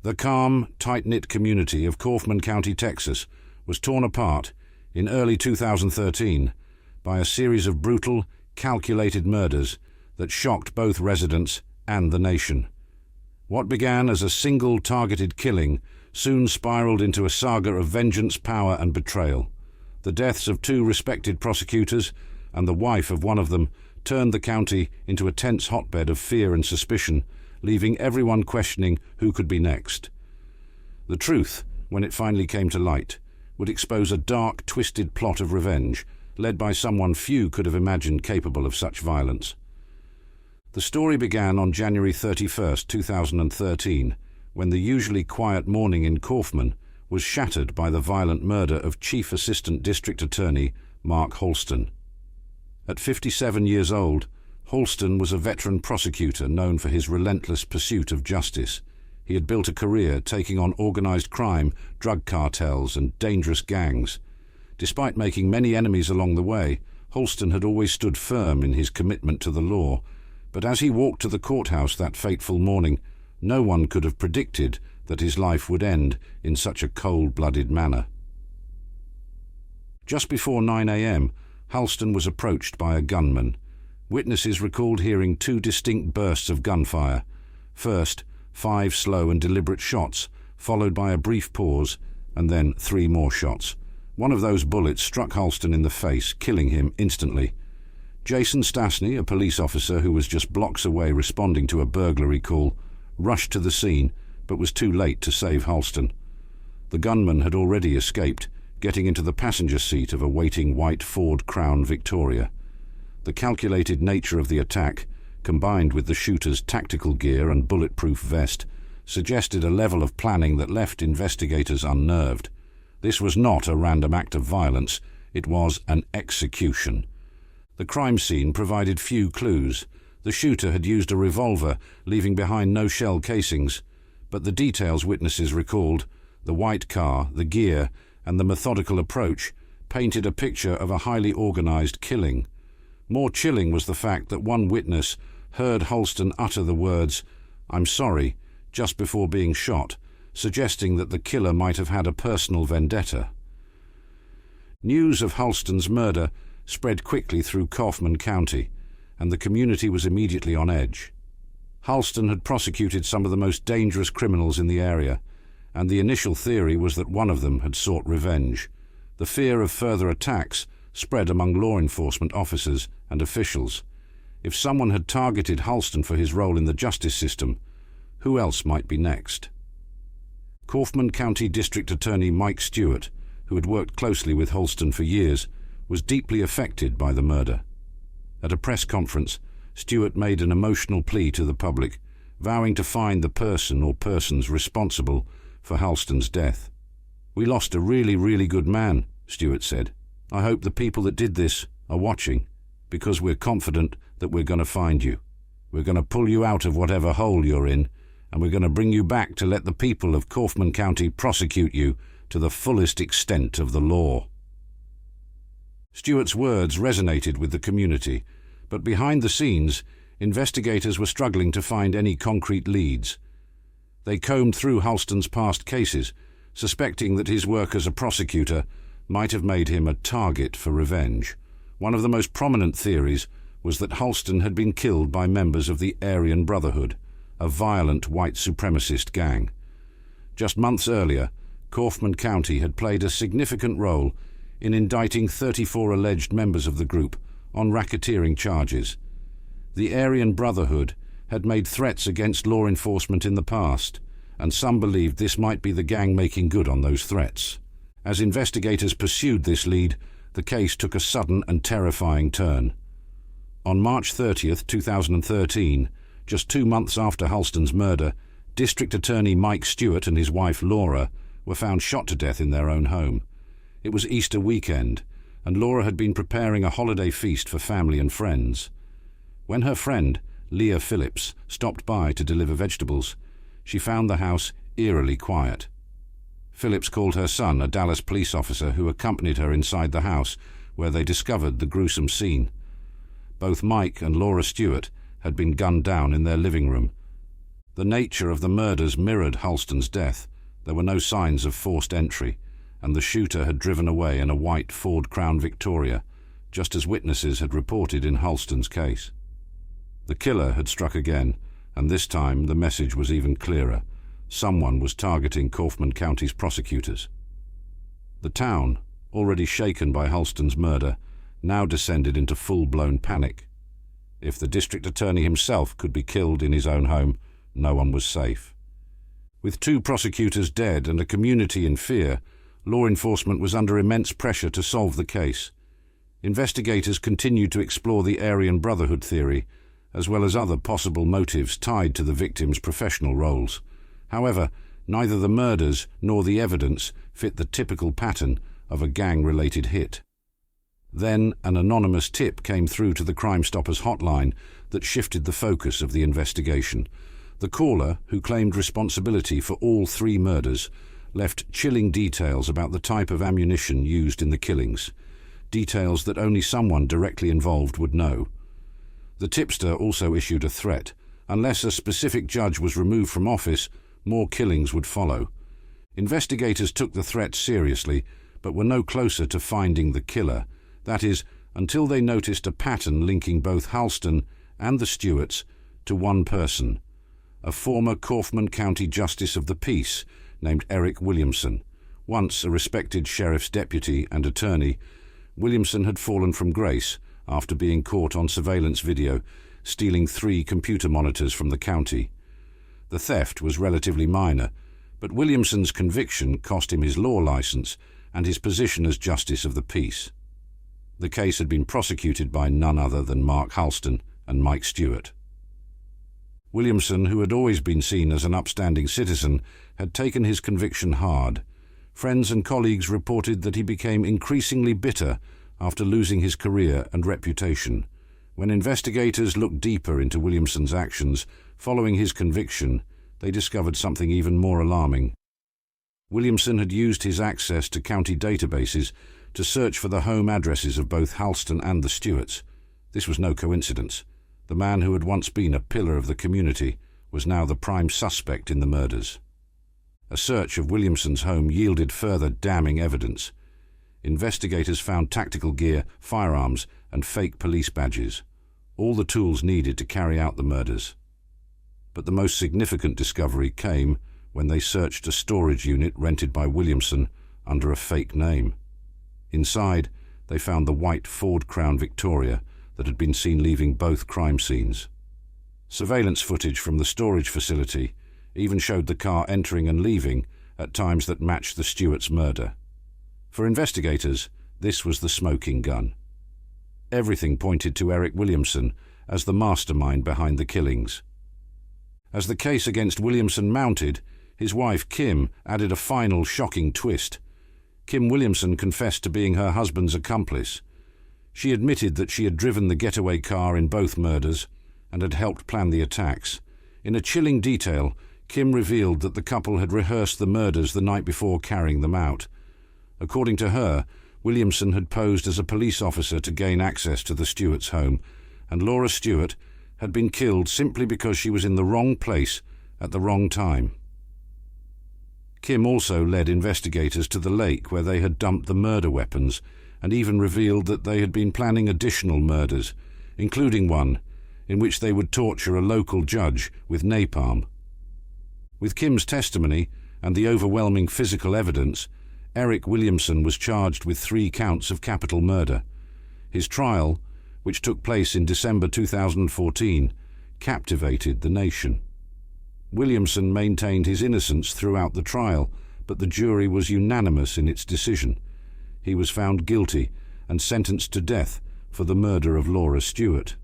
The calm, tight-knit community of Kaufman County, Texas, was torn apart in early 2013 by a series of brutal, calculated murders that shocked both residents and the nation. What began as a single targeted killing soon spiraled into a saga of vengeance, power, and betrayal. The deaths of two respected prosecutors and the wife of one of them turned the county into a tense hotbed of fear and suspicion, leaving everyone questioning who could be next. The truth, when it finally came to light, would expose a dark, twisted plot of revenge, led by someone few could have imagined capable of such violence. The story began on January 31, 2013, when the usually quiet morning in Kaufman was shattered by the violent murder of Chief Assistant District Attorney Mark Holston. At 57 years old, Holston was a veteran prosecutor known for his relentless pursuit of justice. He had built a career taking on organized crime, drug cartels, and dangerous gangs. Despite making many enemies along the way, Holston had always stood firm in his commitment to the law. But as he walked to the courthouse that fateful morning, no one could have predicted that his life would end in such a cold-blooded manner. Just before 9 a.m., Holston was approached by a gunman. Witnesses recalled hearing two distinct bursts of gunfire. First, 5 slow and deliberate shots, followed by a brief pause, and then 3 more shots. One of those bullets struck Holston in the face, killing him instantly. Jason Stasny, a police officer who was just blocks away responding to a burglary call, rushed to the scene, but was too late to save Holston. The gunman had already escaped, getting into the passenger seat of a waiting white Ford Crown Victoria. The calculated nature of the attack, combined with the shooter's tactical gear and bulletproof vest, suggested a level of planning that left investigators unnerved. This was not a random act of violence, it was an execution. The crime scene provided few clues. The shooter had used a revolver, leaving behind no shell casings, but the details witnesses recalled, the white car, the gear, and the methodical approach, painted a picture of a highly organized killing. More chilling was the fact that one witness heard Holston utter the words, "I'm sorry," just before being shot, suggesting that the killer might have had a personal vendetta. News of Holston's murder spread quickly through Kaufman County, and the community was immediately on edge. Holston had prosecuted some of the most dangerous criminals in the area, and the initial theory was that one of them had sought revenge. The fear of further attacks spread among law enforcement officers and officials. If someone had targeted Holston for his role in the justice system, who else might be next? Kaufman County District Attorney Mike Stewart, who had worked closely with Holston for years, was deeply affected by the murder. At a press conference, Stewart made an emotional plea to the public, vowing to find the person or persons responsible for Holston's death. "We lost a really good man," Stewart said. "I hope the people that did this are watching, because we're confident that we're going to find you. We're going to pull you out of whatever hole you're in, and we're going to bring you back to let the people of Kaufman County prosecute you to the fullest extent of the law." Stewart's words resonated with the community, but behind the scenes, investigators were struggling to find any concrete leads. They combed through Holston's past cases, suspecting that his work as a prosecutor might have made him a target for revenge. One of the most prominent theories was that Holston had been killed by members of the Aryan Brotherhood, a violent white supremacist gang. Just months earlier, Kaufman County had played a significant role in indicting 34 alleged members of the group on racketeering charges. The Aryan Brotherhood had made threats against law enforcement in the past, and some believed this might be the gang making good on those threats. As investigators pursued this lead, the case took a sudden and terrifying turn. On March 30, 2013, just 2 months after Holston's murder, District Attorney Mike Stewart and his wife Laura were found shot to death in their own home. It was Easter weekend, and Laura had been preparing a holiday feast for family and friends. When her friend, Leah Phillips, stopped by to deliver vegetables, she found the house eerily quiet. Phillips called her son, a Dallas police officer, who accompanied her inside the house, where they discovered the gruesome scene. Both Mike and Laura Stewart had been gunned down in their living room. The nature of the murders mirrored Halston's death. There were no signs of forced entry, and the shooter had driven away in a white Ford Crown Victoria, just as witnesses had reported in Halston's case. The killer had struck again, and this time the message was even clearer. Someone was targeting Kaufman County's prosecutors. The town, already shaken by Halston's murder, now descended into full-blown panic. If the district attorney himself could be killed in his own home, no one was safe. With 2 prosecutors dead and a community in fear, law enforcement was under immense pressure to solve the case. Investigators continued to explore the Aryan Brotherhood theory, as well as other possible motives tied to the victims' professional roles. However, neither the murders nor the evidence fit the typical pattern of a gang-related hit. Then an anonymous tip came through to the Crime Stoppers hotline that shifted the focus of the investigation. The caller, who claimed responsibility for all 3 murders, left chilling details about the type of ammunition used in the killings, details that only someone directly involved would know. The tipster also issued a threat. Unless a specific judge was removed from office, more killings would follow. Investigators took the threat seriously, but were no closer to finding the killer. That is, until they noticed a pattern linking both Halston and the Stewarts to one person, a former Kaufman County Justice of the Peace named Eric Williamson. Once a respected sheriff's deputy and attorney, Williamson had fallen from grace after being caught on surveillance video, stealing 3 computer monitors from the county. The theft was relatively minor, but Williamson's conviction cost him his law license and his position as Justice of the Peace. The case had been prosecuted by none other than Mark Halston and Mike Stewart. Williamson, who had always been seen as an upstanding citizen, had taken his conviction hard. Friends and colleagues reported that he became increasingly bitter after losing his career and reputation. When investigators looked deeper into Williamson's actions following his conviction, they discovered something even more alarming. Williamson had used his access to county databases to search for the home addresses of both Halston and the Stewarts. This was no coincidence. The man who had once been a pillar of the community was now the prime suspect in the murders. A search of Williamson's home yielded further damning evidence. Investigators found tactical gear, firearms, and fake police badges, all the tools needed to carry out the murders. But the most significant discovery came when they searched a storage unit rented by Williamson under a fake name. Inside, they found the white Ford Crown Victoria that had been seen leaving both crime scenes. Surveillance footage from the storage facility even showed the car entering and leaving at times that matched the Stewarts' murder. For investigators, this was the smoking gun. Everything pointed to Eric Williamson as the mastermind behind the killings. As the case against Williamson mounted, his wife Kim added a final shocking twist. Kim Williamson confessed to being her husband's accomplice. She admitted that she had driven the getaway car in both murders and had helped plan the attacks. In a chilling detail, Kim revealed that the couple had rehearsed the murders the night before carrying them out. According to her, Williamson had posed as a police officer to gain access to the Stewarts' home, and Laura Stewart had been killed simply because she was in the wrong place at the wrong time. Kim also led investigators to the lake where they had dumped the murder weapons, and even revealed that they had been planning additional murders, including one in which they would torture a local judge with napalm. With Kim's testimony and the overwhelming physical evidence, Eric Williamson was charged with 3 counts of capital murder. His trial, which took place in December 2014, captivated the nation. Williamson maintained his innocence throughout the trial, but the jury was unanimous in its decision. He was found guilty and sentenced to death for the murder of Laura Stewart.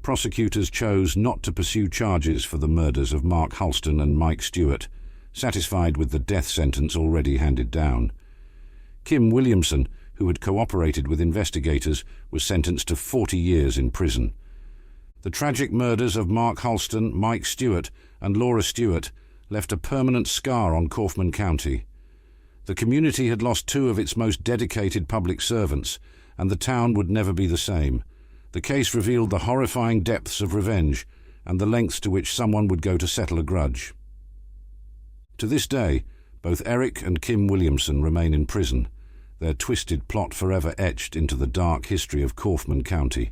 Prosecutors chose not to pursue charges for the murders of Mark Halston and Mike Stewart, satisfied with the death sentence already handed down. Kim Williamson, who had cooperated with investigators, was sentenced to 40 years in prison. The tragic murders of Mark Halston, Mike Stewart, and Laura Stewart left a permanent scar on Kaufman County. The community had lost 2 of its most dedicated public servants, and the town would never be the same. The case revealed the horrifying depths of revenge and the lengths to which someone would go to settle a grudge. To this day, both Eric and Kim Williamson remain in prison, their twisted plot forever etched into the dark history of Kaufman County.